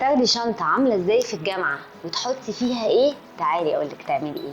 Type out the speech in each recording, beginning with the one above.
تاخدي شنطة عاملة ازاي في الجامعة وتحطي فيها ايه؟ تعالي اقولك تعملي ايه.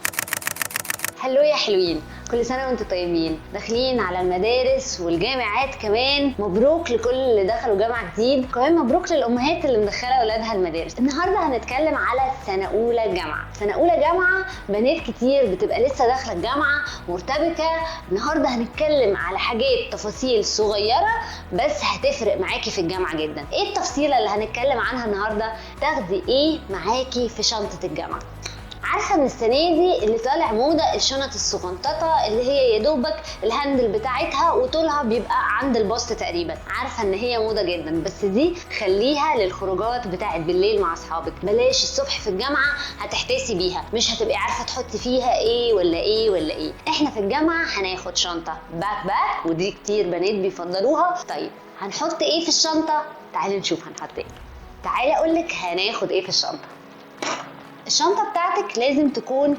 هلو يا حلوين، كل سنة وانتم طيبين، داخلين على المدارس والجامعات كمان. مبروك لكل اللي دخلوا جامعة جديد، كمان مبروك للأمهات اللي مدخلة أولادها المدارس. النهاردة هنتكلم على سنة أولى جامعة. سنة أولى جامعة بنات كتير بتبقى لسه داخلة الجامعة مرتبكة. النهاردة هنتكلم على حاجات تفاصيل صغيرة بس هتفرق معاكي في الجامعة جدا. ايه التفصيلة اللي هنتكلم عنها النهاردة؟ تاخدي ايه معاكي في شنطة الجامعة. عارفه من السنه دي اللي طالع موضه الشنط الصغنططه اللي هي يا دوبك الهاندل بتاعتها وطولها بيبقى عند البسط تقريبا. عارفه ان هي موضه جدا، بس دي خليها للخروجات بتاعت بالليل مع اصحابك. بلاش الصبح في الجامعه هتحتاسي بيها، مش هتبقي عارفه تحطي فيها ايه ولا ايه ولا ايه. احنا في الجامعه هناخد شنطه باك ودي كتير بنات بيفضلوها. طيب هنحط ايه في الشنطه؟ تعالي نشوف هنحط ايه. تعالي اقولك هناخد ايه في الشنطه. الشنطة بتاعتك لازم تكون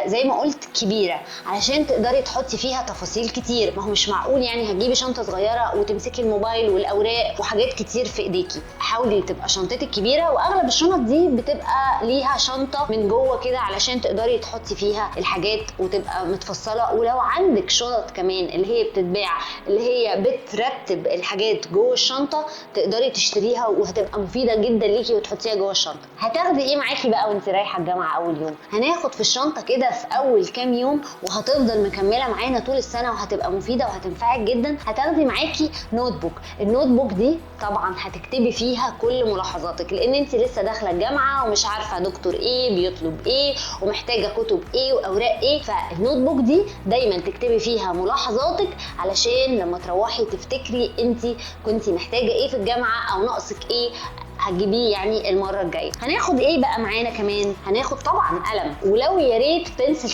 زي ما قلت كبيرة علشان تقدري تحطي فيها تفاصيل كتير. ما هو مش معقول يعني هتجيبي شنطة صغيرة وتمسكي الموبايل والأوراق وحاجات كتير في ايديكي. حاولي تبقى شنطتك كبيرة، واغلب الشنط دي بتبقى ليها شنطة من جوه كده علشان تقدري تحطي فيها الحاجات وتبقى متفصلة. ولو عندك شنط كمان اللي هي بتتباع اللي هي بترتب الحاجات جوه الشنطة تقدري تشتريها وهتبقى مفيدة جدا ليكي وتحطيها جوه الشنطة. هتاخدي ايه معاكي بقى وانت رايحة الجامعة اول يوم؟ هناخد في الشنطة كده في اول كام يوم وهتفضل مكمله معانا طول السنه وهتبقى مفيده وهتنفعك جدا. هتاخدي معاكي نوت بوك. النوت بوك دي طبعا هتكتبي فيها كل ملاحظاتك، لان انت لسه داخله الجامعه ومش عارفه دكتور ايه بيطلب ايه ومحتاجه كتب ايه واوراق ايه. فالنوت بوك دي دايما تكتبي فيها ملاحظاتك علشان لما تروحي تفتكري انت كنتي محتاجه ايه في الجامعه او ناقصك ايه هتجيبيه يعني المره الجايه. هناخد ايه بقى معانا كمان؟ هناخد طبعا قلم، ولو يا ريت بنسل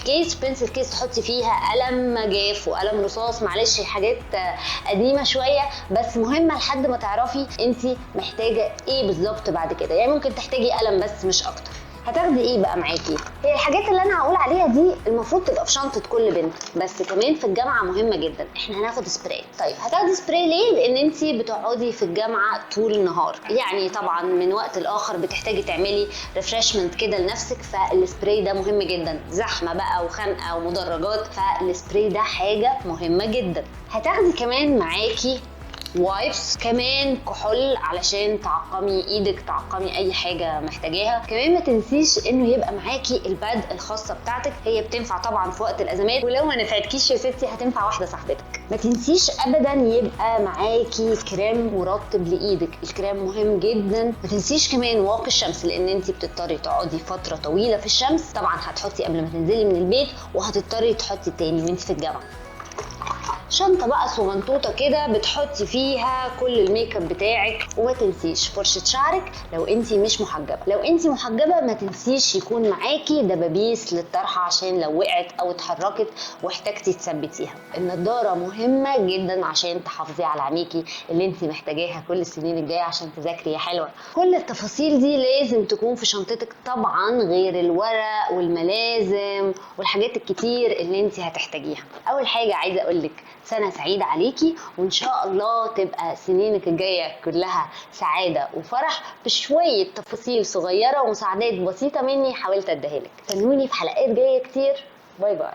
كيس تحطي فيها قلم جاف وقلم رصاص. معلش حاجات قديمه شويه بس مهمه لحد ما تعرفي انت محتاجه ايه بالظبط بعد كده. يعني ممكن تحتاجي قلم بس مش اكتر. هتاخدي ايه بقى معاكي؟ هي الحاجات اللي انا هقول عليها دي المفروض تبقى في شنطه كل بنت، بس كمان في الجامعه مهمه جدا. احنا هناخد سبراي. طيب هتاخدي سبراي ليه؟ لان انت بتقعدي في الجامعه طول النهار، يعني طبعا من وقت لاخر بتحتاجي تعملي ريفرشمنت كده لنفسك. فالسبراي ده مهم جدا، زحمه بقى وخنقه ومدرجات، فالسبراي ده حاجه مهمه جدا. هتاخدي كمان معاكي وايبس، كمان كحول علشان تعقمي ايدك، تعقمي اي حاجه محتاجاها. كمان ما تنسيش انه يبقى معاكي الباد الخاصه بتاعتك، هي بتنفع طبعا في وقت الازمات، ولو ما نفعتكيش يا ستي هتنفع واحده صاحبتك. ما تنسيش ابدا يبقى معاكي كريم مرطب لايدك، الكريم مهم جدا. ما تنسيش كمان واقي الشمس، لان انت بتضطري تقعدي فتره طويله في الشمس. طبعا هتحطي قبل ما تنزلي من البيت وهتضطري تحطي تاني وانت في الجامعه. شنطة بقى صغنطوطة كده بتحطي فيها كل الميك اب بتاعك. وما تنسيش فرشة شعرك لو انتي مش محجبة. لو انتي محجبة ما تنسيش يكون معاكي دبابيس للطرحة عشان لو وقعت او اتحركت واحتاجتي تثبتيها. النضارة مهمة جدا عشان تحافظي على عينيكي اللي انتي محتاجاها كل السنين الجاية عشان تذاكري يا حلوة. كل التفاصيل دي لازم تكون في شنطتك طبعا، غير الورق والملازم والحاجات الكتير اللي انتي هتحتاجيها. اول حاجة عايزة اقولك سنة سعيدة عليكي، وإن شاء الله تبقى سنينك الجاية كلها سعادة وفرح بشوية تفاصيل صغيرة ومساعدات بسيطة مني حاولت أديها لك. استنوني في حلقات جاية كتير. باي باي.